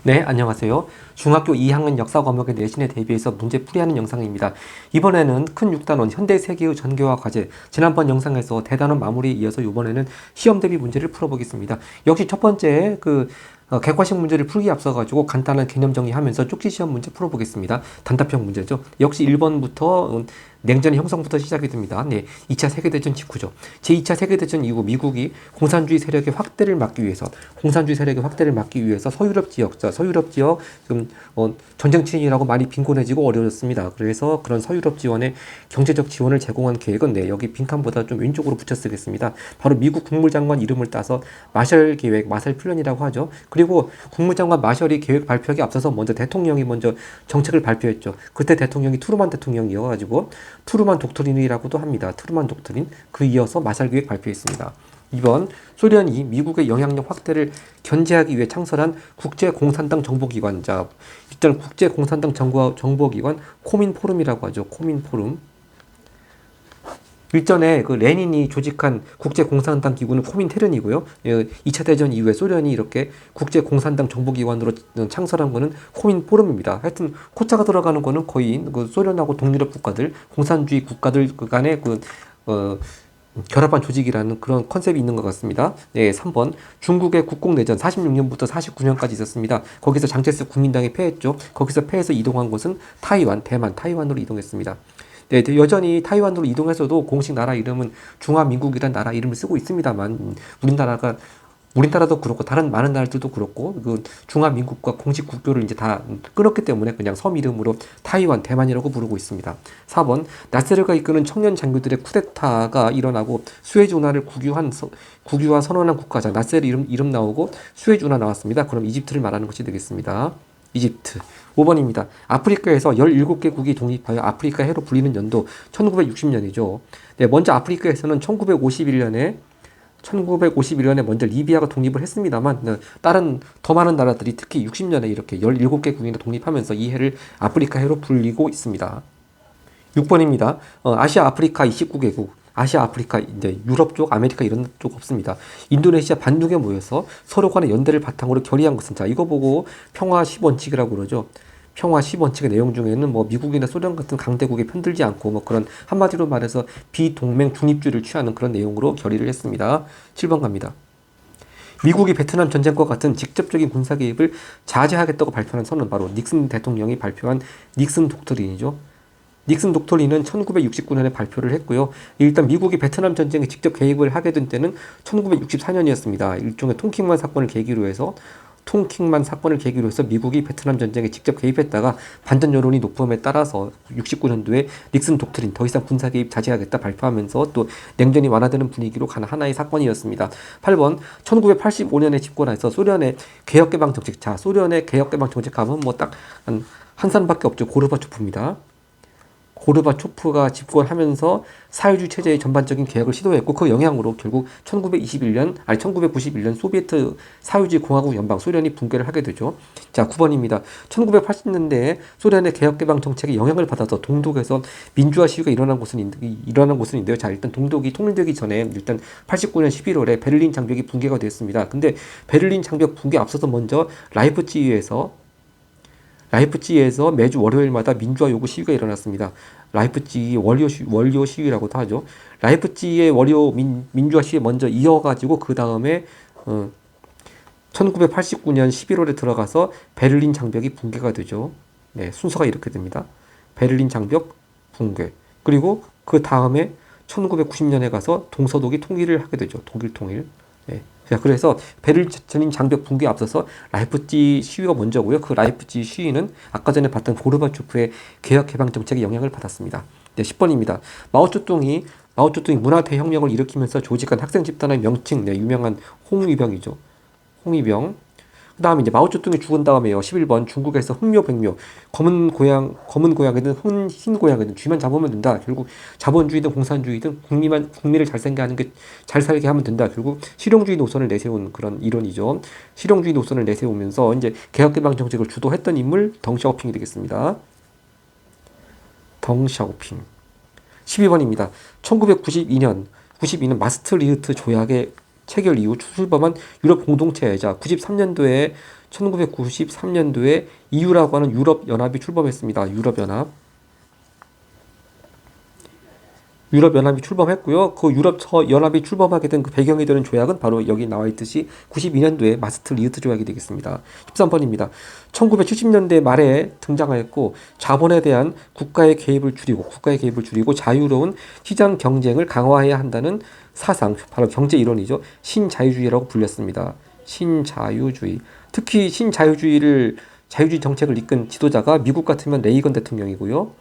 네, 안녕하세요. 중학교 2학년 역사 과목의 내신에 대비해서 문제 풀이하는 영상입니다. 이번에는 큰 6단원 현대 세계의 전개와 과제, 지난번 영상에서 대단원 마무리에 이어서 이번에는 시험 대비 문제를 풀어보겠습니다. 역시 첫 번째 객관식 문제를 풀기에 앞서가지고 간단한 개념 정리하면서 쪽지 시험 문제 풀어보겠습니다. 단답형 문제죠. 역시 1번부터 냉전의 형성부터 시작이 됩니다. 네, 2차 세계대전 직후죠. 제2차 세계대전 이후 미국이 공산주의 세력의 확대를 막기 위해서 서유럽 지역, 좀 전쟁 치이라고 많이 빈곤해지고 어려워졌습니다. 그래서 그런 서유럽 지원에 경제적 지원을 제공한 계획은 네, 여기 빈칸보다 좀 왼쪽으로 붙여 쓰겠습니다. 바로 미국 국무장관 이름을 따서 마셜 계획, 마셜 플랜이라고 하죠. 그리고 국무장관 마셜이 계획 발표하기 앞서서 대통령이 먼저 정책을 발표했죠. 그때 대통령이 트루만 대통령이어가지고 트루만 독트린이라고도 합니다. 트루만 독트린. 그 이어서 마샬 계획 발표했습니다. 2번, 소련이 미국의 영향력 확대를 견제하기 위해 창설한 국제공산당 정보기관. 자, 일단 국제공산당 정보기관 코민포럼이라고 하죠. 코민포럼. 일전에 그 레닌이 조직한 국제공산당 기구는 코민테른이고요. 2차 대전 이후에 소련이 이렇게 국제공산당 정보기관으로 창설한 거는 코민포럼입니다. 하여튼 코자가 들어가는 거는 거의 그 소련하고 동유럽 국가들, 공산주의 국가들 간의 결합한 조직이라는 그런 컨셉이 있는 것 같습니다. 네, 3번. 중국의 국공내전 46년부터 49년까지 있었습니다. 거기서 장제스 국민당이 패했죠. 거기서 패해서 이동한 곳은 타이완, 대만, 타이완으로 이동했습니다. 네, 여전히 타이완으로 이동해서도 공식 나라 이름은 중화민국이라는 나라 이름을 쓰고 있습니다만, 우리나라도 그렇고 다른 많은 나라들도 그렇고 그 중화민국과 공식 국교를 이제 다 끊었기 때문에 그냥 섬 이름으로 타이완, 대만이라고 부르고 있습니다. 4번, 나세르가 이끄는 청년 장교들의 쿠데타가 일어나고 수에즈 운하를 국유화 선언한 국가자. 나세르 이름 나오고 수에즈 운하 나왔습니다. 그럼 이집트를 말하는 것이 되겠습니다. 이집트. 5번입니다. 아프리카에서 17개국이 독립하여 아프리카 해로 불리는 연도 1960년이죠. 네, 먼저 아프리카에서는 1951년에 먼저 리비아가 독립을 했습니다만 다른 더 많은 나라들이 특히 60년에 이렇게 17개국이나 독립하면서 이 해를 아프리카 해로 불리고 있습니다. 6번입니다. 아시아 아프리카 29개국. 아시아, 아프리카, 이제 유럽 쪽, 아메리카 이런 쪽 없습니다. 인도네시아 반둥에 모여서 서로 간의 연대를 바탕으로 결의한 것은, 자, 이거 보고 평화 10원칙이라고 그러죠. 평화 10원칙의 내용 중에는 뭐 미국이나 소련 같은 강대국에 편들지 않고 뭐 그런 한마디로 말해서 비동맹 중립주의를 취하는 그런 내용으로 결의를 했습니다. 7번 갑니다. 미국이 베트남 전쟁과 같은 직접적인 군사 개입을 자제하겠다고 발표한 선언은 바로 닉슨 대통령이 발표한 닉슨 독트린이죠. 닉슨 독트린은 1969년에 발표를 했고요. 일단 미국이 베트남 전쟁에 직접 개입을 하게 된 때는 1964년이었습니다. 일종의 통킹만 사건을 계기로 해서 미국이 베트남 전쟁에 직접 개입했다가 반전 여론이 높음에 따라서 69년도에 닉슨 독트린 더 이상 군사 개입 자제하겠다 발표하면서 또 냉전이 완화되는 분위기로 가는 하나의 사건이었습니다. 8번 1985년에 집권해서 소련의 개혁개방 정책. 자, 소련의 개혁개방 정책 하면 뭐 딱 한 사람밖에 없죠. 고르바초프입니다. 고르바초프가 집권하면서 사회주의 체제의 전반적인 개혁을 시도했고 그 영향으로 결국 1991년 소비에트 사회주의 공화국 연방 소련이 붕괴를 하게 되죠. 자, 9번입니다. 1980년대에 소련의 개혁개방 정책에 영향을 받아서 동독에서 민주화 시위가 일어난 곳은 있는데요. 자, 일단 동독이 통일되기 전에 일단 89년 11월에 베를린 장벽이 붕괴가 되었습니다. 근데 베를린 장벽 붕괴 앞서서 먼저 라이프치히에서 매주 월요일마다 민주화 요구 시위가 일어났습니다. 라이프치히 월요 시위라고도 하죠. 라이프치히의 월요 민주화 시위 먼저 이어가지고 그 다음에 1989년 11월에 들어가서 베를린 장벽이 붕괴가 되죠. 네, 순서가 이렇게 됩니다. 베를린 장벽 붕괴. 그리고 그 다음에 1990년에 가서 동서독이 통일을 하게 되죠. 독일 통일. 네. 자, 그래서 베를린 장벽 붕괴에 앞서서 라이프치히 시위가 먼저고요. 그 라이프치히 시위는 아까 전에 봤던 고르바초프의 개혁 개방 정책에 영향을 받았습니다. 네, 10번입니다. 마오쩌둥이 문화 대혁명을 일으키면서 조직한 학생 집단의 명칭, 네, 유명한 홍위병이죠. 홍위병. 그 다음에 이제 마오쩌둥이 죽은 다음에요. 11번 중국에서 흑묘 백묘 검은 고양이든 흰 고양이든 쥐만 잡으면 된다. 결국 자본주의든 공산주의든 국민을 잘 살게 하면 된다. 결국 실용주의 노선을 내세운 그런 이론이죠. 실용주의 노선을 내세우면서 이제 개혁개방 정책을 주도했던 인물 덩샤오핑이 되겠습니다. 덩샤오핑. 12번입니다. 1992년 마스트리흐트 조약의 체결 이후 출범한 유럽 공동체이자 93년도에 1993년도에 EU라고 하는 유럽연합이 출범했습니다. 유럽연합이 출범했고요. 그 유럽연합이 출범하게 된 그 배경이 되는 조약은 바로 여기 나와 있듯이 92년도에 마스트리히트 조약이 되겠습니다. 13번입니다. 1970년대 말에 등장하였고 자본에 대한 국가의 개입을 줄이고 자유로운 시장 경쟁을 강화해야 한다는 사상, 바로 경제 이론이죠. 신자유주의라고 불렸습니다. 신자유주의. 특히 자유주의 정책을 이끈 지도자가 미국 같으면 레이건 대통령이고요.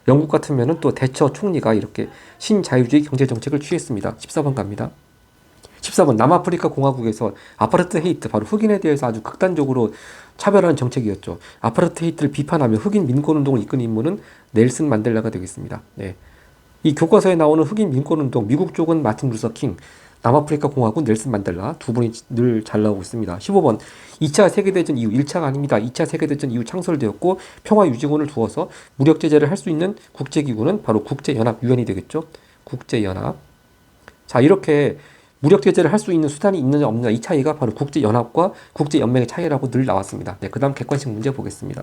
영국 같으면은 또 대처 총리가 이렇게 신자유주의 경제 정책을 취했습니다. 14번 갑니다. 14번 남아프리카 공화국에서 아파르트헤이트, 바로 흑인에 대해서 아주 극단적으로 차별하는 정책이었죠. 아파르트헤이트를 비판하며 흑인 민권운동을 이끈 인물은 넬슨 만델라가 되겠습니다. 네. 이 교과서에 나오는 흑인 민권운동, 미국 쪽은 마틴 루서 킹, 남아프리카 공화국 넬슨 만델라, 두 분이 늘 잘 나오고 있습니다. 15번 2차 세계대전 이후, 1차가 아닙니다. 2차 세계대전 이후 창설되었고 평화유지군을 두어서 무력제재를 할 수 있는 국제기구는 바로 국제연합, 유엔이 되겠죠. 국제연합. 자, 이렇게 무력제재를 할 수 있는 수단이 있느냐 없느냐, 이 차이가 바로 국제연합과 국제연맹의 차이라고 늘 나왔습니다. 네, 그 다음 객관식 문제 보겠습니다.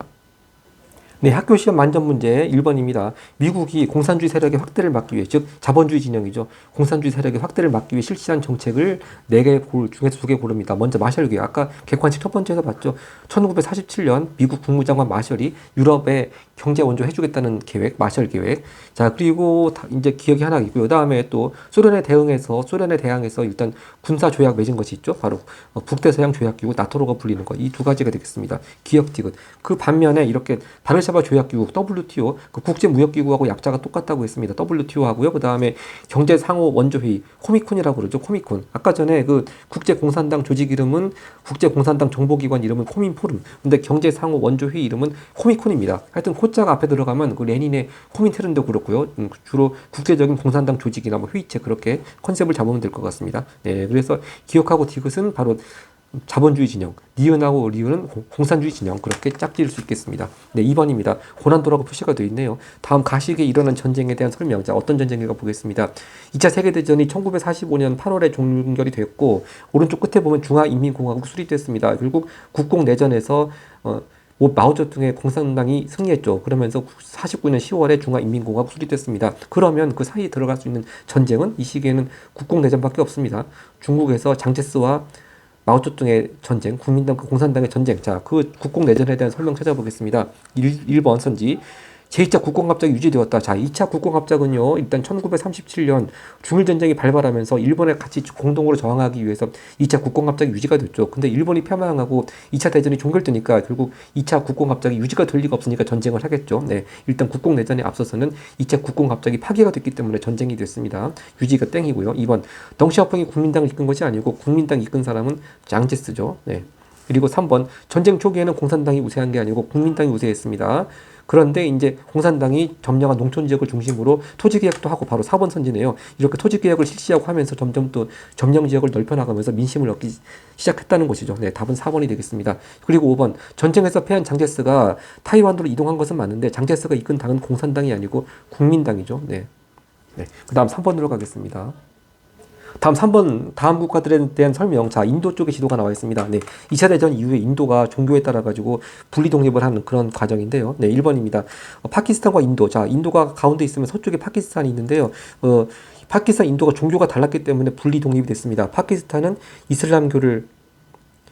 네, 학교 시험 만점 문제 1번입니다. 미국이 공산주의 세력의 확대를 막기 위해, 즉 자본주의 진영이죠. 공산주의 세력의 확대를 막기 위해 실시한 정책을 4개 중에서 2개 고릅니다. 먼저 마셜 계획. 아까 객관식 첫 번째에서 봤죠. 1947년 미국 국무장관 마셜이 유럽에 경제 원조 해주겠다는 계획, 마셜 계획. 자, 그리고 이제 기억이 하나 있고요. 그다음에 또 소련에 대항해서 일단 군사 조약 맺은 것이 있죠. 바로 북대서양 조약기구, 나토로가 불리는 거. 이 두 가지가 되겠습니다. 기억 디귿. 그 반면에 이렇게 바르샤바 조약기구, WTO, 그 국제무역기구하고 약자가 똑같다고 했습니다. WTO 하고요. 그 다음에 경제상호 원조회의, 코미콘이라고 그러죠. 코미콘. 아까 전에 그 국제공산당 조직 이름은, 국제공산당 정보기관 이름은 코민포럼. 근데 경제상호 원조회의 이름은 코미콘입니다. 하여튼 코자가 앞에 들어가면 그 레닌의 코민테른도 그렇고요. 주로 국제적인 공산당 조직이나 뭐 회의체, 그렇게 컨셉을 잡으면 될 것 같습니다. 네, 그래서 기억하고 디귿은 바로 자본주의 진영, 니은하고 리은은 공산주의 진영, 그렇게 짝지을 수 있겠습니다. 네, 2번입니다. 고난도라고 표시가 되어 있네요. 다음 가시기에 일어난 전쟁에 대한 설명. 자, 어떤 전쟁인가 보겠습니다. 2차 세계대전이 1945년 8월에 종결이 됐고, 오른쪽 끝에 보면 중화인민공화국 수립됐습니다. 결국 국共내전에서 마오쩌둥의 공산당이 승리했죠. 그러면서 49년 10월에 중화인민공화국 수립됐습니다. 그러면 그 사이에 들어갈 수 있는 전쟁은 이 시기에는 국共내전밖에 없습니다. 중국에서 장제스와 마오쩌둥의 전쟁, 국민당과 공산당의 전쟁. 자, 그 국共내전에 대한 설명 찾아보겠습니다. 1번 선지. 제2차 국공합작이 유지되었다. 자, 2차 국공합작은요, 일단 1937년 중일전쟁이 발발하면서 일본에 같이 공동으로 저항하기 위해서 2차 국공합작이 유지가 됐죠. 근데 일본이 패망하고 2차 대전이 종결되니까 결국 2차 국공합작이 유지가 될 리가 없으니까 전쟁을 하겠죠. 네, 일단 국공내전에 앞서서는 2차 국공합작이 파기가 됐기 때문에 전쟁이 됐습니다. 유지가 땡이고요. 2번 덩시아오팽이 국민당을 이끈 것이 아니고 국민당 이끈 사람은 장제스죠. 네. 그리고 3번 전쟁 초기에는 공산당이 우세한 게 아니고 국민당이 우세했습니다. 그런데 이제 공산당이 점령한 농촌 지역을 중심으로 토지 개혁도 하고, 바로 4번 선지네요. 이렇게 토지 개혁을 실시하고 하면서 점점 또 점령 지역을 넓혀나가면서 민심을 얻기 시작했다는 것이죠. 네, 답은 4번이 되겠습니다. 그리고 5번 전쟁에서 패한 장제스가 타이완으로 이동한 것은 맞는데 장제스가 이끈 당은 공산당이 아니고 국민당이죠. 네. 네. 그다음 3번으로 가겠습니다. 다음 3번, 다음 국가들에 대한 설명. 자, 인도 쪽의 지도가 나와 있습니다. 네, 2차 대전 이후에 인도가 종교에 따라 가지고 분리 독립을 하는 그런 과정인데요. 네, 1번입니다. 파키스탄과 인도. 자, 인도가 가운데 있으면 서쪽에 파키스탄이 있는데요. 파키스탄, 인도가 종교가 달랐기 때문에 분리 독립이 됐습니다. 파키스탄은 이슬람교를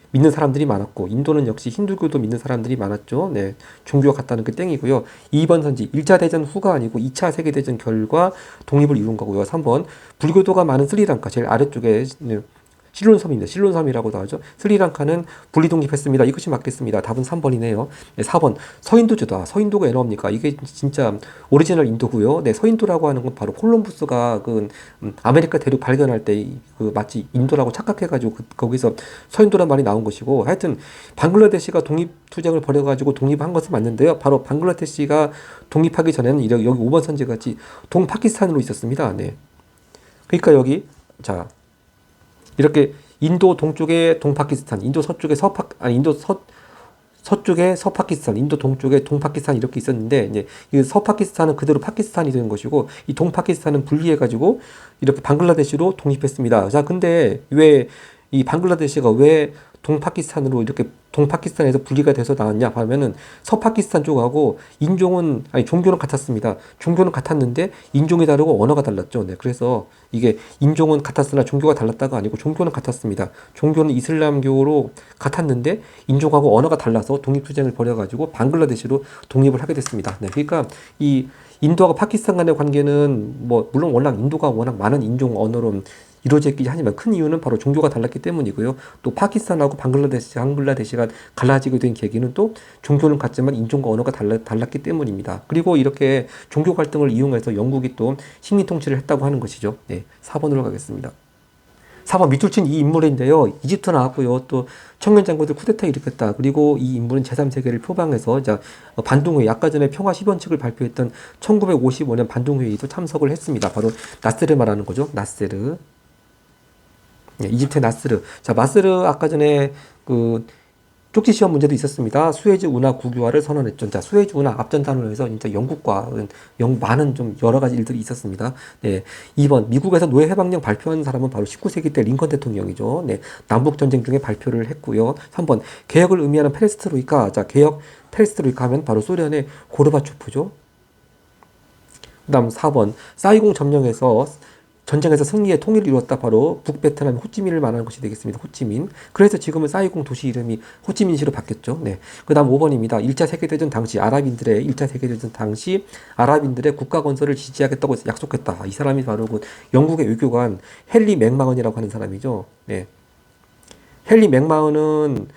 믿는 사람들이 많았고, 인도는 역시 힌두교도 믿는 사람들이 많았죠. 네, 종교가 같다는 그 땡이고요. 2번 선지, 1차 대전 후가 아니고 2차 세계대전 결과 독립을 이룬 거고요. 3번 불교도가 많은 스리랑카, 제일 아래쪽에 실론섬입니다. 실론섬이라고도 하죠. 스리랑카는 분리독립했습니다. 이것이 맞겠습니다. 답은 3번이네요. 네, 4번 서인도주다. 서인도가 에너입니까? 이게 진짜 오리지널 인도고요. 네, 서인도라고 하는 건 바로 콜럼부스가 그 아메리카 대륙 발견할 때 그 마치 인도라고 착각해가지고 거기서 서인도란 말이 나온 것이고, 하여튼 방글라데시가 독립투쟁을 벌여가지고 독립한 것은 맞는데요. 바로 방글라데시가 독립하기 전에는 여기 5번 선지 같이 동파키스탄으로 있었습니다. 네. 그러니까 여기 자. 이렇게 인도 동쪽에 동파키스탄, 인도 서쪽에 서쪽에 서파키스탄, 인도 동쪽에 동파키스탄 이렇게 있었는데, 이제 이 서파키스탄은 그대로 파키스탄이 되는 것이고, 이 동파키스탄은 분리해가지고 이렇게 방글라데시로 독립했습니다. 자, 근데 왜 이 방글라데시가 왜 동파키스탄으로 이렇게 동파키스탄에서 분리가 돼서 나왔냐 하면은 서파키스탄 쪽하고 인종은 아니 종교는 같았습니다. 종교는 같았는데 인종이 다르고 언어가 달랐죠. 네, 그래서 이게 인종은 같았으나 종교가 달랐다가 아니고 종교는 같았습니다. 종교는 이슬람교로 같았는데 인종하고 언어가 달라서 독립투쟁을 벌여가지고 방글라데시로 독립을 하게 됐습니다. 네, 그러니까 이 인도하고 파키스탄 간의 관계는 뭐 물론 워낙 인도가 워낙 많은 인종 언어로 이루어져 있긴 하지만 큰 이유는 바로 종교가 달랐기 때문이고요. 또 파키스탄하고 방글라데시가 갈라지게 된 계기는 또 종교는 같지만 인종과 언어가 달랐기 때문입니다. 그리고 이렇게 종교 갈등을 이용해서 영국이 또 식민 통치를 했다고 하는 것이죠. 네, 4번으로 가겠습니다. 4번 밑줄 친 이 인물인데요. 이집트 나왔고요. 또 청년 장군들 쿠데타 일으켰다. 그리고 이 인물은 제3세계를 표방해서 반동회의, 아까 전에 평화 10원칙을 발표했던 1955년 반동회의도 참석을 했습니다. 바로 나세르 말하는 거죠. 나세르. 네, 이집트의 나스르. 자, 나스르 아까 전에 그 쪽지 시험 문제도 있었습니다. 수에즈 운하 국유화를 선언했죠. 자, 수에즈 운하 앞전단으로 해서 진짜 영국과 많은 좀 여러 가지 일들이 있었습니다. 네. 2번 미국에서 노예 해방령 발표한 사람은 바로 19세기 때 링컨 대통령이죠. 네. 남북 전쟁 중에 발표를 했고요. 3번 개혁을 의미하는 페레스트로이카. 자, 개혁 페레스트로이카 하면 바로 소련의 고르바초프죠. 그다음 4번 사이공 점령에서 전쟁에서 승리의 통일을 이루었다. 바로 북베트남 호찌민을 말하는 것이 되겠습니다. 호찌민. 그래서 지금은 사이공 도시 이름이 호찌민시로 바뀌었죠. 네. 그 다음 5번입니다. 1차 세계대전 당시 아랍인들의 국가 건설을 지지하겠다고 약속했다. 이 사람이 바로 그 영국의 외교관 헨리 맥마흔이라고 하는 사람이죠. 네. 헨리 맥마흔은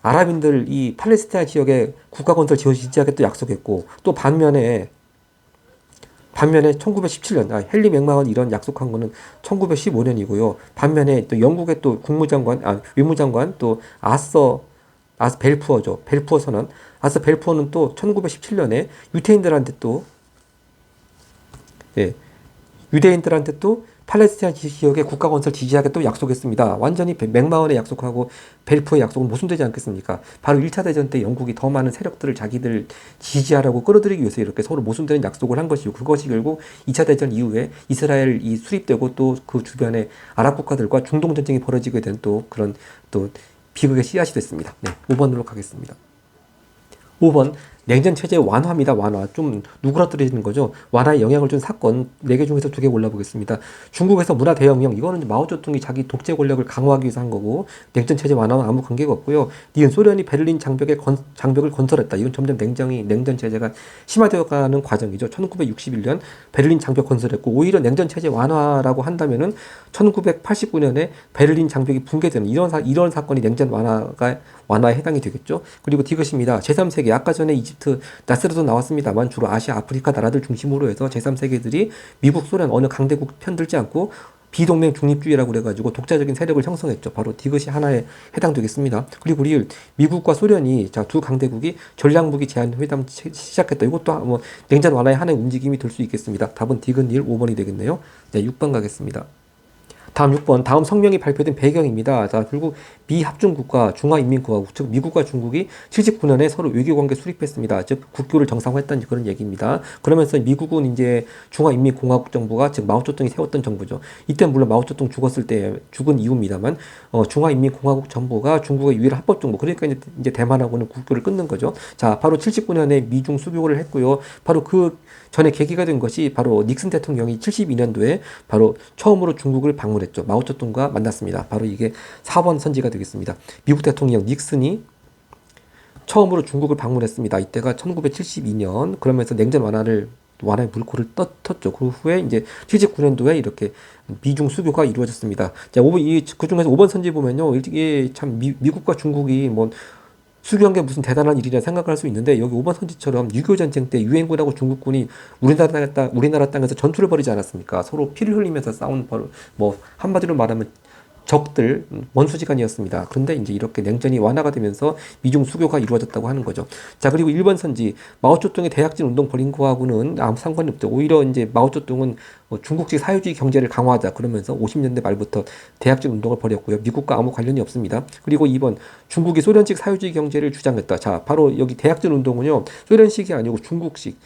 아랍인들 이 팔레스타인 지역에 국가 건설 지지하겠다고 약속했고 또 반면에 1917년, 헨리 맥마흔 이런 약속한 거는 1915년이고요. 반면에 또 영국의 또 외무장관 또 아서 벨푸어죠. 벨푸어 선언. 아서 벨푸어는 또 1917년에 유대인들한테 또, 예, 유대인들한테 또 팔레스타인 지역의 국가 건설 지지하게 또 약속했습니다. 완전히 맥마흔의 약속하고 벨푸의 약속은 모순되지 않겠습니까? 바로 1차 대전 때 영국이 더 많은 세력들을 자기들 지지하라고 끌어들이기 위해서 이렇게 서로 모순되는 약속을 한 것이고 그것이 결국 2차 대전 이후에 이스라엘이 수립되고 또 그 주변에 아랍 국가들과 중동 전쟁이 벌어지게 된 또 그런 또 비극의 씨앗이 됐습니다. 네, 5번으로 가겠습니다. 5번 냉전 체제 완화입니다. 완화. 좀 누그러뜨리는 거죠. 완화에 영향을 준 사건 4개 중에서 2개 골라보겠습니다. 중국에서 문화 대혁명. 이거는 마오쩌둥이 자기 독재 권력을 강화하기 위해서 한 거고 냉전 체제 완화와 아무 관계가 없고요. 니은 소련이 베를린 장벽을 건설했다. 이건 점점 냉전 체제가 심화되어가는 과정이죠. 1961년 베를린 장벽 건설했고 오히려 냉전 체제 완화라고 한다면은 1989년에 베를린 장벽이 붕괴되는 이런 사건이 냉전 완화에 해당이 되겠죠. 그리고 디귿입니다. 제3세계 아까 전에 이집트 나스르도 나왔습니다만 주로 아시아 아프리카 나라들 중심으로 해서 제3세계들이 미국 소련 어느 강대국 편들지 않고 비동맹 중립주의라고 그래가지고 독자적인 세력을 형성했죠. 바로 디귿이 하나에 해당되겠습니다. 그리고 우리 미국과 소련이 두 강대국이 전략무기 제한 회담 시작했다. 이것도 뭐 냉전 완화의 하나의 움직임이 될 수 있겠습니다. 답은 디귿 1, 5번이 되겠네요. 네, 6번 가겠습니다. 다음 6번, 다음 성명이 발표된 배경입니다. 자, 결국 미합중국가 중화인민공화국, 즉 미국과 중국이 79년에 서로 외교관계 수립했습니다. 즉 국교를 정상화했다는 그런 얘기입니다. 그러면서 미국은 이제 중화인민공화국 정부가 즉 마오쩌둥이 세웠던 정부죠. 이때 물론 마오쩌둥 죽은 이후입니다만 중화인민공화국 정부가 중국의 유일한 합법 정부, 그러니까 이제 대만하고는 국교를 끊는 거죠. 자, 바로 79년에 미중 수교를 했고요. 바로 그 전에 계기가 된 것이 바로 닉슨 대통령이 72년도에 바로 처음으로 중국을 방문했죠. 마오쩌둥과 만났습니다. 바로 이게 4번 선지가 되겠습니다. 미국 대통령 닉슨이 처음으로 중국을 방문했습니다. 이때가 1972년. 그러면서 냉전 완화의 물꼬를 텄죠. 그 후에 이제 79년도에 이렇게 미중 수교가 이루어졌습니다. 자, 그 중에서 5번 선지 보면요. 이게 참 미국과 중국이 뭐 수교한 게 무슨 대단한 일이라 생각할 수 있는데 여기 5번 선지처럼 6.25 전쟁 때 유엔군하고 중국군이 우리나라 땅에서 전투를 벌이지 않았습니까? 서로 피를 흘리면서 싸운 뭐 한마디로 말하면 적들 원수지간이었습니다. 그런데 이제 이렇게 냉전이 완화가 되면서 미중 수교가 이루어졌다고 하는 거죠. 자, 그리고 1번 선지 마오쩌둥의 대약진 운동 벌인 거하고는 아무 상관이 없죠. 오히려 이제 마오쩌둥은 중국식 사회주의 경제를 강화하자 그러면서 50년대 말부터 대약진 운동을 벌였고요. 미국과 아무 관련이 없습니다. 그리고 2번 중국이 소련식 사회주의 경제를 주장했다. 자, 바로 여기 대약진 운동은요. 소련식이 아니고 중국식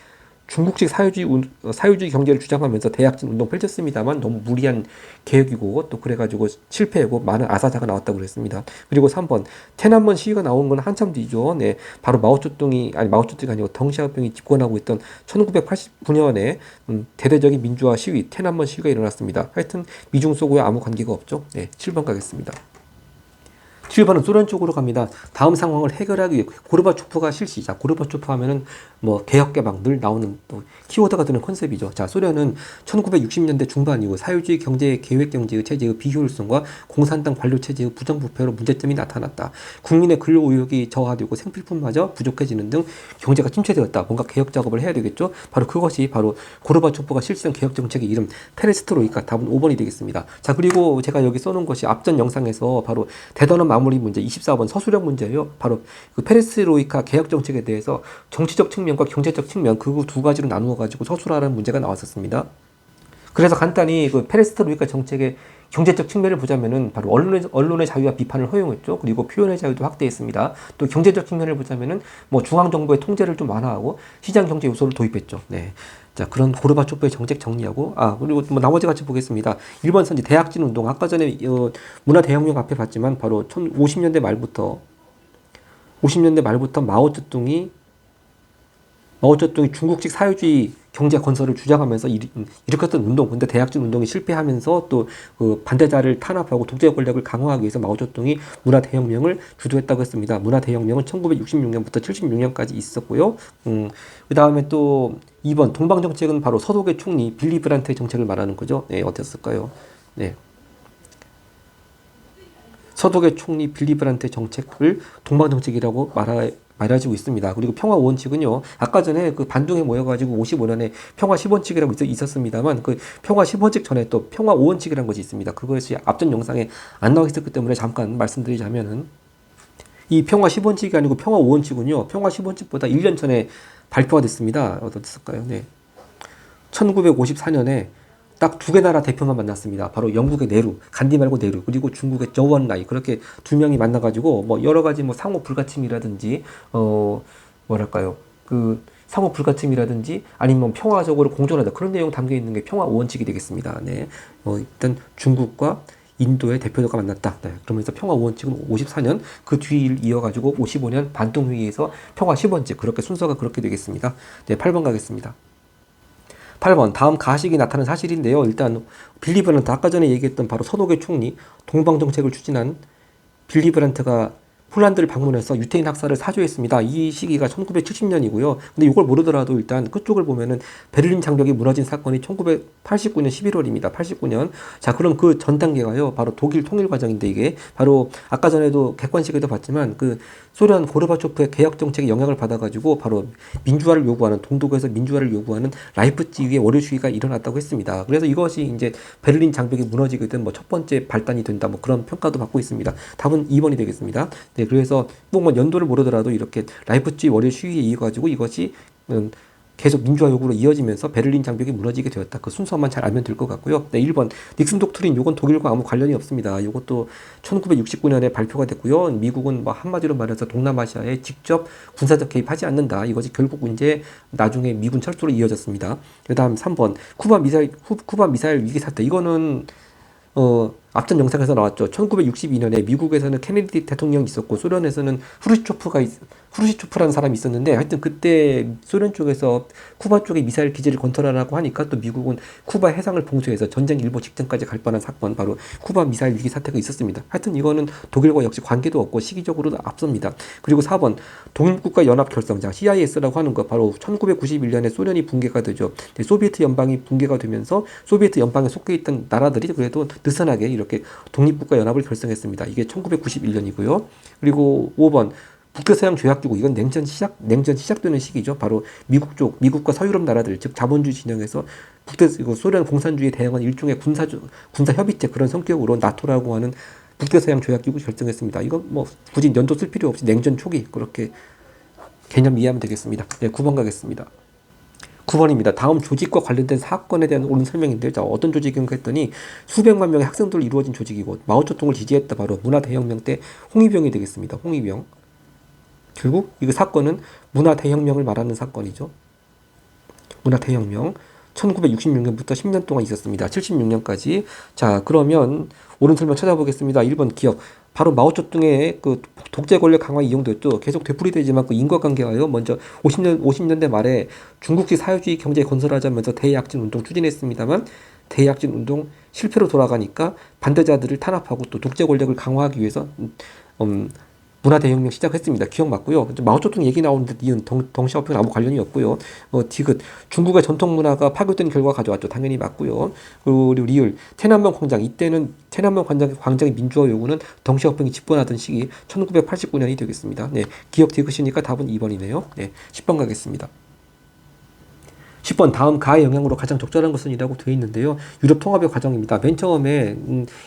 중국식 사회주의 경제를 주장하면서 대약진 운동 펼쳤습니다만 너무 무리한 계획이고 또 그래가지고 실패하고 많은 아사자가 나왔다고 그랬습니다. 그리고 3번天安문 시위가 나온 건 한참 뒤죠. 네, 바로 마오쩌둥이 아니고 덩시아오병이 집권하고 있던 1989년에 대대적인 민주화 시위天安문 시위가 일어났습니다. 하여튼 미중 소고와 아무 관계가 없죠. 네, 7번 가겠습니다. 7번은 소련 쪽으로 갑니다. 다음 상황을 해결하기 위해 고르바초프가 실시. 자, 고르바초프 하면은 뭐 개혁 개방 늘 나오는 또 키워드가 되는 컨셉이죠. 자, 소련은 1960년대 중반 이후 사회주의 경제 계획 경제의 체제의 비효율성과 공산당 관료 체제의 부정부패로 문제점이 나타났다. 국민의 근로 의욕이 저하되고 생필품마저 부족해지는 등 경제가 침체되었다. 뭔가 개혁 작업을 해야 되겠죠. 바로 그것이 바로 고르바초프가 실시한 개혁 정책의 이름 페레스트로이카. 답은 5번이 되겠습니다. 자, 그리고 제가 여기 써놓은 것이 앞전 영상에서 바로 대단한 마무리 문제 24번 서술형 문제예요. 바로 그 페레스트로이카 개혁 정책에 대해서 정치적 측면과 경제적 측면 그 두 가지로 나누어 가지고 서술하라는 문제가 나왔었습니다. 그래서 간단히 그 페레스트로이카 정책의 경제적 측면을 보자면은 바로 언론의 자유와 비판을 허용했죠. 그리고 표현의 자유도 확대했습니다. 또 경제적 측면을 보자면은 뭐 중앙 정부의 통제를 좀 완화하고 시장 경제 요소를 도입했죠. 네. 자, 그런 고르바초프의 정책 정리하고 그리고 뭐 나머지 같이 보겠습니다. 1번 선지 대약진 운동. 아까 전에 문화 대혁명 앞에 봤지만 바로 50년대 말부터 마오쩌둥이 중국식 사회주의 경제 건설을 주장하면서 일으켰던 운동, 근데 대약진 운동이 실패하면서 또 그 반대자를 탄압하고 독재 권력을 강화하기 위해서 마오쩌둥이 문화 대혁명을 주도했다고 했습니다. 문화 대혁명은 1966년부터 76년까지 있었고요. 그 다음에 또 2번 동방 정책은 바로 서독의 총리 빌리 브란트의 정책을 말하는 거죠. 네, 어땠을까요? 네. 서독의 총리 빌리 브란트의 정책을 동방 정책이라고 말해지고 있습니다. 그리고 평화 5원칙은요, 아까 전에 그 반둥에 모여가지고 55년에 평화 10원칙이라고 있었습니다만, 그 평화 10원칙 전에 또 평화 5원칙이라는 것이 있습니다. 그것이 앞전 영상에 안 나와 있었기 때문에 잠깐 말씀드리자면은, 이 평화 10원칙이 아니고 평화 5원칙은요, 평화 10원칙보다 1년 전에 발표가 됐습니다. 어떻을까요? 네. 1954년에 딱 두 개 나라 대표만 만났습니다. 바로 영국의 네루, 간디 말고 네루, 그리고 중국의 저우언라이. 그렇게 두 명이 만나가지고 뭐 여러 가지 뭐 상호 불가침이라든지 상호 불가침이라든지 아니면 평화적으로 공존하자 그런 내용 담겨 있는 게 평화 5원칙이 되겠습니다. 네. 일단 중국과 인도의 대표가 만났다. 네. 그러면서 평화 5원칙은 54년 그 뒤를 이어가지고 55년 반동회의에서 평화 10원칙 그렇게 순서가 그렇게 되겠습니다. 네, 8번 가겠습니다. 8번 다음 가식이 나타난 사실인데요. 일단 빌리 브란트 아까 전에 얘기했던 바로 서독의 총리 동방 정책을 추진한 빌리 브란트가 폴란드를 방문해서 유태인 학살을 사죄했습니다. 이 시기가 1970년이고요. 근데 이걸 모르더라도 일단 그쪽을 보면은 베를린 장벽이 무너진 사건이 1989년 11월입니다. 89년. 자, 그럼 그 전 단계가요. 바로 독일 통일 과정인데 이게 바로 아까 전에도 객관식에도 봤지만 그 소련 고르바초프의 개혁 정책에 영향을 받아가지고 바로 민주화를 요구하는 동독에서 민주화를 요구하는 라이프치히의 월요 시위가 일어났다고 했습니다. 그래서 이것이 이제 베를린 장벽이 무너지게 된 뭐 첫 번째 발단이 된다 뭐 그런 평가도 받고 있습니다. 답은 2번이 되겠습니다. 네, 그래서 뭐 연도를 모르더라도 이렇게 라이프치히 월요 시위에 이어 가지고 이것이 계속 민주화 요구로 이어지면서 베를린 장벽이 무너지게 되었다. 그 순서만 잘 알면 될 것 같고요. 네, 1번 닉슨 독트린 요건 독일과 아무 관련이 없습니다. 요것도 1969년에 발표가 됐고요. 미국은 뭐 한마디로 말해서 동남아시아에 직접 군사적 개입하지 않는다. 이것이 결국 이제 나중에 미군 철수로 이어졌습니다. 그다음 3번 쿠바 미사일 위기 사태. 이거는 앞전 영상에서 나왔죠. 1962년에 미국에서는 케네디 대통령이 있었고 소련에서는 후르시초프라는 사람이 있었는데 하여튼 그때 소련 쪽에서 쿠바 쪽에 미사일 기지를 건설하라고 하니까 또 미국은 쿠바 해상을 봉쇄해서 전쟁 일보 직전까지 갈 뻔한 사건 바로 쿠바 미사일 위기 사태가 있었습니다. 하여튼 이거는 독일과 역시 관계도 없고 시기적으로도 앞섭니다. 그리고 4번 독립국가 연합 결성자 CIS라고 하는 거 바로 1991년에 소련이 붕괴가 되죠. 소비에트 연방이 붕괴가 되면서 소비에트 연방에 속해 있던 나라들이 그래도 느슨하게 이렇게 독립국가 연합을 결성했습니다. 이게 1991년이고요. 그리고 5번 북대서양 조약기구 이건 냉전 시작되는 시기죠. 바로 미국과 서유럽 나라들 즉 자본주의 진영에서 소련 공산주의에 대항한 일종의 군사 협의체 그런 성격으로 나토라고 하는 북대서양 조약기구 결정했습니다. 이건 뭐 굳이 연도 쓸 필요 없이 냉전 초기 그렇게 개념 이해하면 되겠습니다. 네, 9번 가겠습니다. 9번입니다. 다음 조직과 관련된 사건에 대한 옳은 설명인데요. 자, 어떤 조직인가 했더니 수백만 명의 학생들로 이루어진 조직이고 마오쩌둥을 지지했다 바로 문화대혁명 때 홍위병이 되겠습니다. 홍위병. 결국 이 사건은 문화대혁명을 말하는 사건이죠. 문화대혁명. 1966년부터 10년 동안 있었습니다. 76년까지. 자, 그러면 옳은 설명 찾아보겠습니다. 1번 기억. 바로 마오쩌둥의 그 독재 권력 강화 이용도였죠. 계속 되풀이되지만 그 인과관계와요. 먼저 50년대 말에 중국식 사회주의 경제 건설하자면서 대약진 운동 추진했습니다만 대약진 운동 실패로 돌아가니까 반대자들을 탄압하고 또 독재 권력을 강화하기 위해서 문화대혁명 시작했습니다. 기억 맞고요. 마오쩌둥 얘기 나오는데 이은 덩샤오핑 아무 관련이 없고요. 디귿 중국의 전통 문화가 파괴된 결과 가져왔죠. 당연히 맞고요. 그리고 리을 태난명 광장 이때는 태난명 광장의 민주화 요구는 덩샤오핑이 집권하던 시기 1989년이 되겠습니다. 네, 기억 디귿이니까 답은 2번이네요. 네, 10번 가겠습니다. 10번 다음 가의 영향으로 가장 적절한 것은 이라고 되어 있는데요. 유럽 통합의 과정입니다. 맨 처음에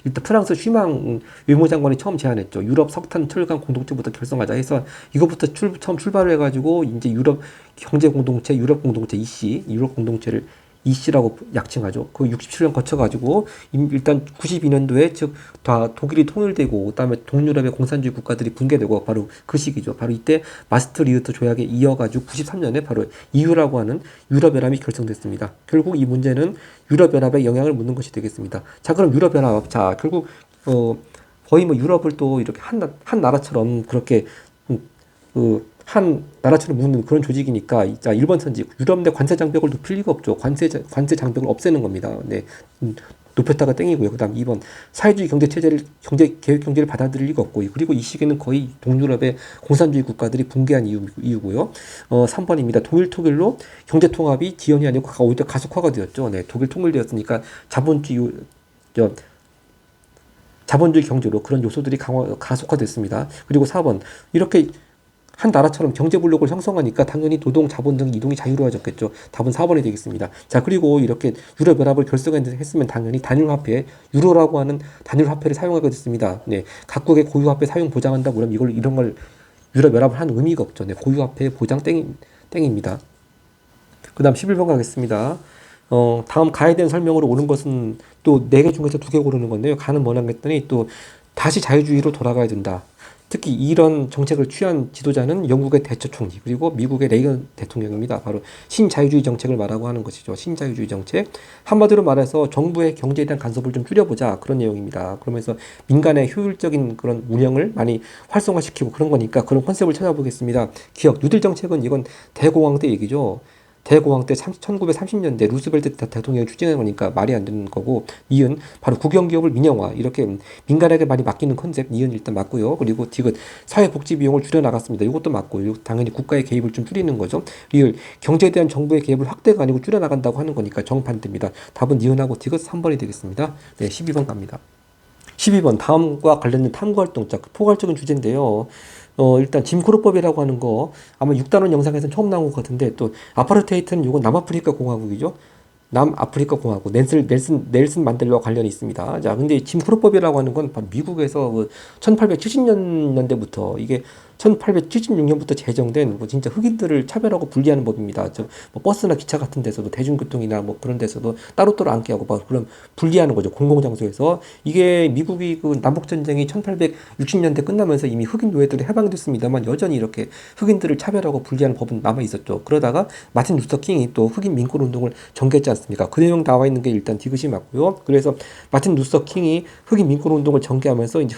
일단 프랑스 쉬망 외무장관이 처음 제안했죠. 유럽 석탄 철강 공동체부터 결성하자 해서 이것부터 처음 출발을 해가지고 이제 유럽 경제 공동체, 유럽 공동체 EC, 유럽 공동체를 EC라고 약칭하죠. 그 67년 거쳐가지고 일단 92년도에 즉 다 독일이 통일되고 그다음에 동유럽의 공산주의 국가들이 붕괴되고 바로 그 시기죠. 바로 이때 마스트리흐트 조약에 이어가지고 93년에 바로 EU라고 하는 유럽연합이 결성됐습니다. 결국 이 문제는 유럽연합에 영향을 묻는 것이 되겠습니다. 자, 그럼 유럽연합, 자 결국 거의 뭐 유럽을 또 이렇게 한 나라처럼 그렇게 한 나라처럼 묻는 그런 조직이니까 자 1번 선지 유럽 내 관세 장벽을 높일 리가 없죠. 관세 장벽을 없애는 겁니다. 네. 높였다가 땡이고요. 그다음 2번 사회주의 경제 체제를 계획 경제를 받아들일 리가 없고 그리고 이 시기에는 거의 동유럽의 공산주의 국가들이 붕괴한 이유고요. 3번입니다. 독일로 경제 통합이 지연이 아니고 오히려 가속화가 되었죠. 네. 독일 통일되었으니까 자본주의 경제로 그런 요소들이 가속화됐습니다. 그리고 4번 이렇게 한 나라처럼 경제 블록을 형성하니까 당연히 노동, 자본 등 이동이 자유로워졌겠죠. 답은 4번이 되겠습니다. 자, 그리고 이렇게 유럽연합을 결성했으면 당연히 단일화폐, 유로라고 하는 단일화폐를 사용하게 됐습니다. 네, 각국의 고유화폐 사용 보장한다 그러면 이런 걸 유럽연합을 한 의미가 없죠. 네, 고유화폐 보장 땡입니다. 그 다음 11번 가겠습니다. 다음 가에 대한 설명으로 옳은 것은 또 4개 중에서 2개 고르는 건데요. 가는 뭐냐 했더니 또 다시 자유주의로 돌아가야 된다. 특히 이런 정책을 취한 지도자는 영국의 대처 총리 그리고 미국의 레이건 대통령입니다. 바로 신자유주의 정책을 말하고 하는 것이죠. 신자유주의 정책. 한마디로 말해서 정부의 경제에 대한 간섭을 좀 줄여보자 그런 내용입니다. 그러면서 민간의 효율적인 그런 운영을 많이 활성화시키고 그런 거니까 그런 컨셉을 찾아보겠습니다. 기억 뉴딜 정책은 이건 대공황 때 얘기죠. 대공황 때 1930년대 루스벨트 대통령이 추진한 거니까 말이 안 되는 거고 니은 바로 국영기업을 민영화 이렇게 민간에게 많이 맡기는 컨셉 니은 일단 맞고요. 그리고 디귿 사회복지 비용을 줄여나갔습니다. 이것도 맞고 당연히 국가의 개입을 좀 줄이는 거죠. 리을 경제에 대한 정부의 개입을 확대가 아니고 줄여나간다고 하는 거니까 정반대입니다. 답은 니은하고 디귿 3번이 되겠습니다. 네, 12번 갑니다. 12번 다음과 관련된 탐구활동 포괄적인 주제인데요. 일단 짐크로법이라고 하는 거 아마 6단원 영상에서는 처음 나온 것 같은데 또 아파르테이트는 이건 남아프리카 공화국이죠. 남아프리카 공화국 넬슨 만델라와 관련이 있습니다. 자, 근데 짐크로법이라고 하는 건 미국에서 1870년대부터 이게 1876년부터 제정된 진짜 흑인들을 차별하고 분리하는 법입니다. 뭐 버스나 기차 같은 데서도 대중교통이나 뭐 그런 데서도 따로따로 앉게 하고 막 그런 분리하는 거죠. 공공장소에서. 이게 미국이 그 남북전쟁이 1860년대 끝나면서 이미 흑인 노예들이 해방됐습니다만 여전히 이렇게 흑인들을 차별하고 분리하는 법은 남아 있었죠. 그러다가 마틴 루터 킹이 또 흑인 민권 운동을 전개했지 않습니까? 그 내용 나와 있는 게 일단 디귿이 맞고요. 그래서 마틴 루터 킹이 흑인 민권 운동을 전개하면서 이제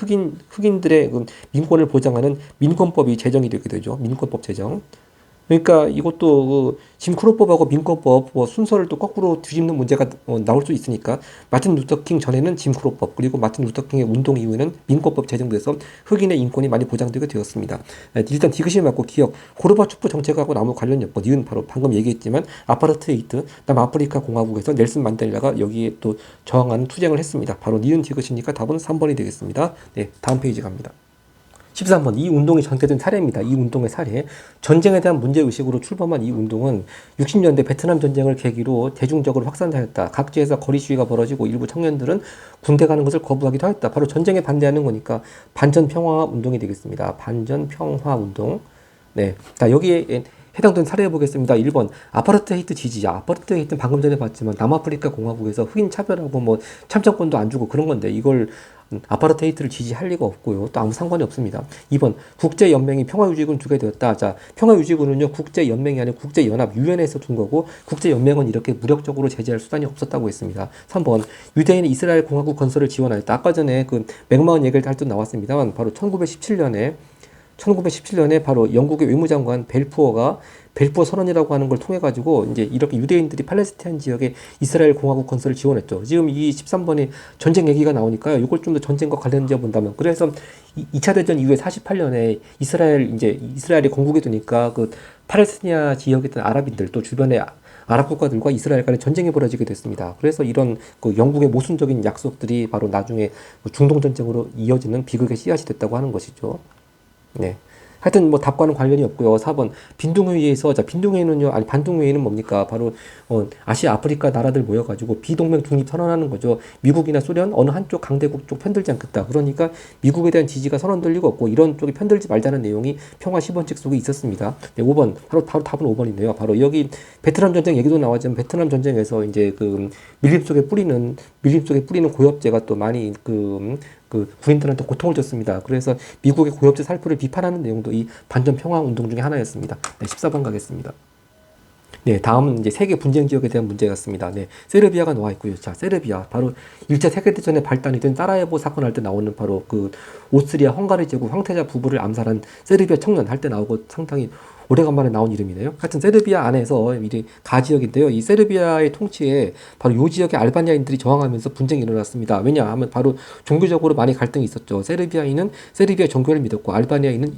흑인들의 그 민권을 보장하는 민권법이 제정이 되게 되죠. 민권법 제정. 그러니까 이것도 짐크로법하고 민권법 순서를 또 거꾸로 뒤집는 문제가 나올 수 있으니까 마틴 루터킹 전에는 짐크로법 그리고 마틴 루터킹의 운동 이후에는 민권법 제정돼서 흑인의 인권이 많이 보장되게 되었습니다. 일단 디귿이 맞고 기억 고르바초프 정책하고 아무 관련이 없고 니은 바로 방금 얘기했지만 아파르테이트 남아프리카 공화국에서 넬슨 만델라가 여기에 또 저항하는 투쟁을 했습니다. 바로 니은 디귿이니까 답은 3번이 되겠습니다. 네, 다음 페이지 갑니다. 13번 이 운동이 전개된 사례입니다. 이 운동의 사례. 전쟁에 대한 문제의식으로 출범한 이 운동은 60년대 베트남 전쟁을 계기로 대중적으로 확산하였다. 각지에서 거리 시위가 벌어지고 일부 청년들은 군대 가는 것을 거부하기도 하였다. 바로 전쟁에 반대하는 거니까 반전평화 운동이 되겠습니다. 반전평화 운동. 네. 자, 여기에 해당되는 사례 보겠습니다. 1번 아파르테이트 지지자. 아파르테이트는 방금 전에 봤지만 남아프리카 공화국에서 흑인 차별하고 뭐 참정권도 안 주고 그런 건데 이걸 아파르테이트를 지지할 리가 없고요. 또 아무 상관이 없습니다. 2번 국제연맹이 평화유지군 두게 되었다. 자, 평화유지군은요 국제연맹이 아니라 국제연합 유엔에서 둔 거고 국제연맹은 이렇게 무력적으로 제재할 수단이 없었다고 했습니다. 3번 유대인이 이스라엘 공화국 건설을 지원하였다. 아까 전에 그 맥마은 얘기를 할 때 나왔습니다만 바로 1917년에 바로 영국의 외무장관 벨푸어 선언이라고 하는 걸 통해 가지고 이제 이렇게 유대인들이 팔레스타인 지역에 이스라엘 공화국 건설을 지원했죠. 지금 이 13번에 전쟁 얘기가 나오니까요. 이걸 좀 더 전쟁과 관련지어 본다면 그래서 2차 대전 이후에 48년에 이스라엘이 건국이 되니까 그 팔레스티나 지역에 있던 아랍인들 또 주변의 아랍 국가들과 이스라엘 간의 전쟁이 벌어지게 됐습니다. 그래서 이런 그 영국의 모순적인 약속들이 바로 나중에 중동 전쟁으로 이어지는 비극의 씨앗이 됐다고 하는 것이죠. 네. 하여튼 뭐 답과는 관련이 없고요. 4번 빈둥회의에서 자 빈둥회의는요 아니 반둥회의는 뭡니까? 바로 아시아 아프리카 나라들 모여가지고 비동맹 중립 선언하는 거죠. 미국이나 소련 어느 한쪽 강대국 쪽 편들지 않겠다. 그러니까 미국에 대한 지지가 선언될 리가 없고 이런 쪽이 편들지 말자는 내용이 평화 10원칙 속에 있었습니다. 네, 5번 바로 답은 5번이네요. 바로 여기 베트남 전쟁 얘기도 나왔지만 베트남 전쟁에서 이제 그 밀림 속에 뿌리는 고엽제가 또 많이 그 군인들한테 고통을 줬습니다. 그래서 미국의 고엽제 살포를 비판하는 내용도 이 반전 평화 운동 중에 하나였습니다. 네, 14번 가겠습니다. 네, 다음은 이제 세계 분쟁 지역에 대한 문제였습니다. 네, 세르비아가 나와 있고요. 자, 세르비아 바로 1차 세계대전에 발단이 된 사라예보 사건 할 때 나오는 바로 그 오스트리아 헝가리 제국 황태자 부부를 암살한 세르비아 청년 할 때 나오고 상당히 오래간만에 나온 이름이네요. 하여튼 세르비아 안에서 이 가지역인데요. 이 세르비아의 통치에 바로 이 지역의 알바니아인들이 저항하면서 분쟁이 일어났습니다. 왜냐하면 바로 종교적으로 많이 갈등이 있었죠. 세르비아인은 세르비아 종교를 믿었고 알바니아인은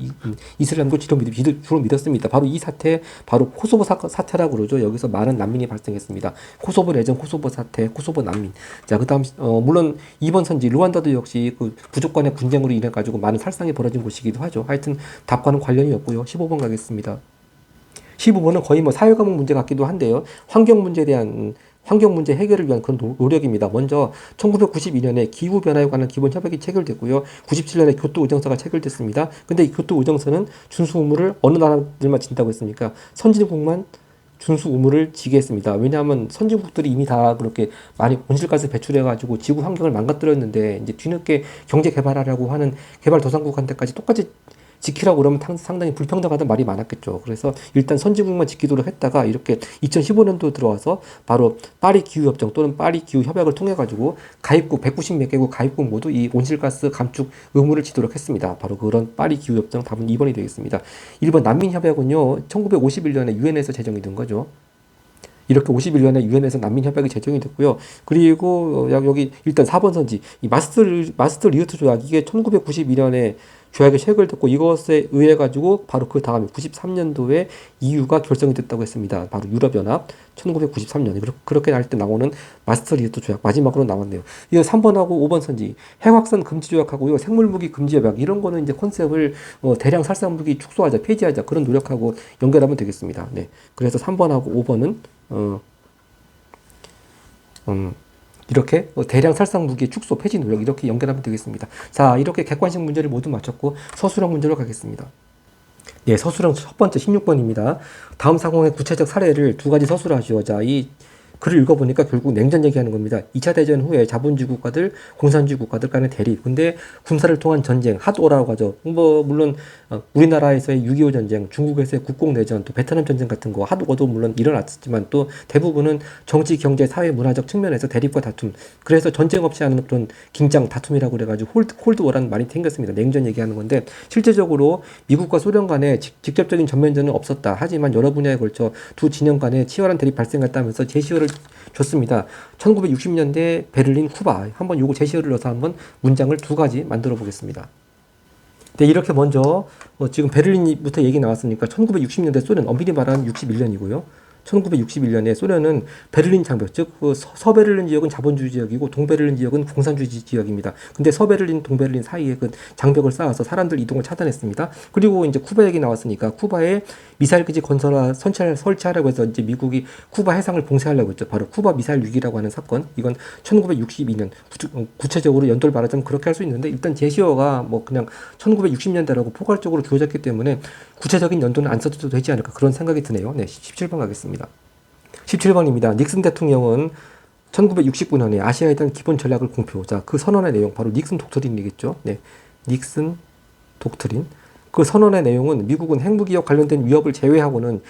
이슬람교 주로 믿었습니다. 바로 이 사태, 바로 코소보 사태라고 그러죠. 여기서 많은 난민이 발생했습니다. 코소보 내전, 코소보 사태, 코소보 난민. 자, 그다음 물론 이번 선지 루안다도 역시 그 부족간의 분쟁으로 인해 가지고 많은 살상이 벌어진 곳이기도 하죠. 하여튼 답과는 관련이 없고요. 15번 가겠습니다. 15번은 거의 뭐 사회과목 문제 같기도 한데요. 환경 문제 해결을 위한 그런 노력입니다. 먼저 1992년에 기후변화에 관한 기본협약이 체결됐고요. 97년에 교토의정서가 체결됐습니다. 근데 이 교토의정서는 준수 의무를 어느 나라들만 진다고 했습니까? 선진국만 준수 의무를 지게 했습니다. 왜냐하면 선진국들이 이미 다 그렇게 많이 온실가스 배출해가지고 지구 환경을 망가뜨렸는데 이제 뒤늦게 경제 개발하려고 하는 개발도상국한테까지 똑같이 지키라고 그러면 상당히 불평등하다는 말이 많았겠죠. 그래서 일단 선진국만 지키도록 했다가 이렇게 2015년도 들어와서 바로 파리 기후협정 또는 파리 기후협약을 통해 가지고 가입국 190몇 개국 가입국 모두 이 온실가스 감축 의무를 지도록 했습니다. 바로 그런 파리 기후협정 답은 2번이 되겠습니다. 1번 난민협약은요 1951년에 유엔에서 제정이 된 거죠. 이렇게 51년에 유엔에서 난민협약이 제정이 됐고요. 그리고 여기 일단 4번 선지 이 마스터 리우트 조약 이게 1992년에 조약이 체결됐고 이것에 의해 가지고 바로 그 다음에 93년도에 EU가 결성이 됐다고 했습니다. 바로 유럽연합 1993년에 그렇게 할 때 나오는 마스터 리우트 조약 마지막으로 나왔네요. 이거 3번하고 5번 선지 핵확산 금지 조약하고요. 생물무기 금지 협약 이런 거는 이제 컨셉을 대량 살상무기 축소하자 폐지하자 그런 노력하고 연결하면 되겠습니다. 네. 그래서 3번하고 5번은 이렇게 대량 살상 무기 축소 폐지 노력 이렇게 연결하면 되겠습니다. 자, 이렇게 객관식 문제를 모두 마쳤고 서술형 문제로 가겠습니다. 네, 서술형 첫 번째 16번입니다. 다음 상황의 구체적 사례를 두 가지 서술하시오. 자, 이 글을 읽어보니까 결국 냉전 얘기하는 겁니다. 2차 대전 후에 자본주의 국가들, 공산주의 국가들 간의 대립. 근데 군사를 통한 전쟁, 핫오라고 하죠. 뭐 물론 우리나라에서의 6.25 전쟁, 중국에서의 국공내전, 또 베트남 전쟁 같은 거 핫오도 물론 일어났지만 또 대부분은 정치, 경제, 사회, 문화적 측면에서 대립과 다툼. 그래서 전쟁 없이 하는 그런 긴장, 다툼이라고 그래가지고 콜드워라는 말이 생겼습니다. 냉전 얘기하는 건데 실제적으로 미국과 소련 간에 직접적인 전면전은 없었다. 하지만 여러 분야에 걸쳐 두 진영 간에 치열한 대립 발생했다면서 제시어를 줬습니다. 1960년대 베를린, 쿠바. 한번 요거 제시어를 넣어서 한번 문장을 두 가지 만들어 보겠습니다. 네, 이렇게 먼저 지금 베를린부터 얘기 나왔으니까 1960년대 소련 엄밀히 말하면 61년이고요. 1961년에 소련은 베를린 장벽, 즉 서베를린 지역은 자본주의 지역이고 동베를린 지역은 공산주의 지역입니다. 근데 서베를린, 동베를린 사이에 그 장벽을 쌓아서 사람들 이동을 차단했습니다. 그리고 이제 쿠바 얘기 나왔으니까 쿠바에 미사일 기지 설치하려고 해서 이제 미국이 쿠바 해상을 봉쇄하려고 했죠. 바로 쿠바 미사일 위기라고 하는 사건. 이건 1962년 구체적으로 연도를 말하자면 그렇게 할 수 있는데 일단 제시어가 뭐 그냥 1960년대라고 포괄적으로 주어졌기 때문에 구체적인 연도는 안 써도 되지 않을까 그런 생각이 드네요. 네, 17번 가겠습니다. 17번입니다. 닉슨 대통령은 1969년에 아시아에 대한 기본 전략을 공표. 자, 그 선언의 내용 바로 닉슨 독트린이겠죠. 네, 닉슨 독트린. 그 선언의 내용은 미국은 핵무기와 관련된 위협을 제외하고는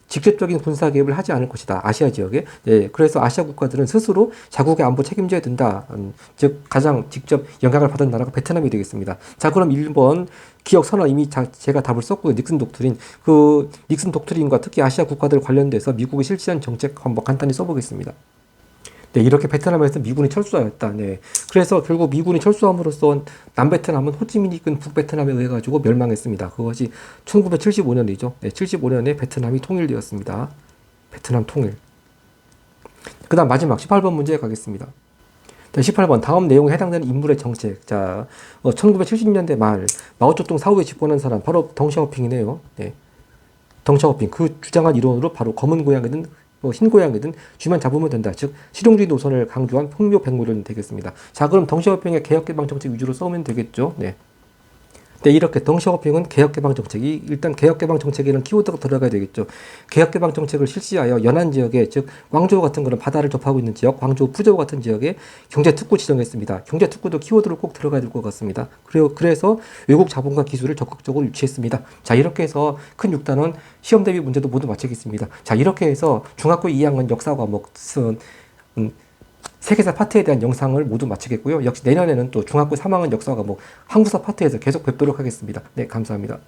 직접적인 군사 개입을 하지 않을 것이다. 아시아 지역에. 네, 그래서 아시아 국가들은 스스로 자국의 안보 책임져야 된다. 즉 가장 직접 영향을 받은 나라가 베트남이 되겠습니다. 자, 그럼 1번 기억 선언 이미 제가 답을 썼고요. 닉슨 독트린. 그 닉슨 독트린과 특히 아시아 국가들 관련돼서 미국이 실시한 정책 한번 간단히 써보겠습니다. 네, 이렇게 베트남에서 미군이 철수하였다. 네. 그래서 결국 미군이 철수함으로써 남베트남은 호치민이 이끈 북베트남에 의해 가지고 멸망했습니다. 그것이 1975년이죠. 네, 75년에 베트남이 통일되었습니다. 베트남 통일. 그 다음 마지막 18번 문제 가겠습니다. 네, 18번 다음 내용에 해당되는 인물의 정책. 자, 1970년대 말 마오쩌둥 사후에 집권한 사람 바로 덩샤오핑이네요. 네. 덩샤오핑 그 주장한 이론으로 바로 검은 고양이든 흰 고양이든 쥐만 잡으면 된다. 즉 실용주의 노선을 강조한 풍묘 백무론 되겠습니다. 자, 그럼 덩샤오핑의 개혁개방 정책 위주로 써오면 되겠죠. 네. 네, 이렇게 덩샤오핑은 개혁개방 정책이 일단 개혁개방 정책에는 키워드가 들어가야 되겠죠. 개혁개방 정책을 실시하여 연안 지역에 즉 광저우 같은 그런 바다를 접하고 있는 지역, 광저우 푸저우 같은 지역에 경제특구 지정했습니다. 경제특구도 키워드로 꼭 들어가야 될 것 같습니다. 그래서 외국 자본과 기술을 적극적으로 유치했습니다. 자, 이렇게 해서 큰 6단원 시험 대비 문제도 모두 마치겠습니다. 자, 이렇게 해서 중학교 2학년 역사 과목 세계사 파트에 대한 영상을 모두 마치겠고요. 역시 내년에는 또 중학교 3학년 역사 과목 한국사 파트에서 계속 뵙도록 하겠습니다. 네, 감사합니다.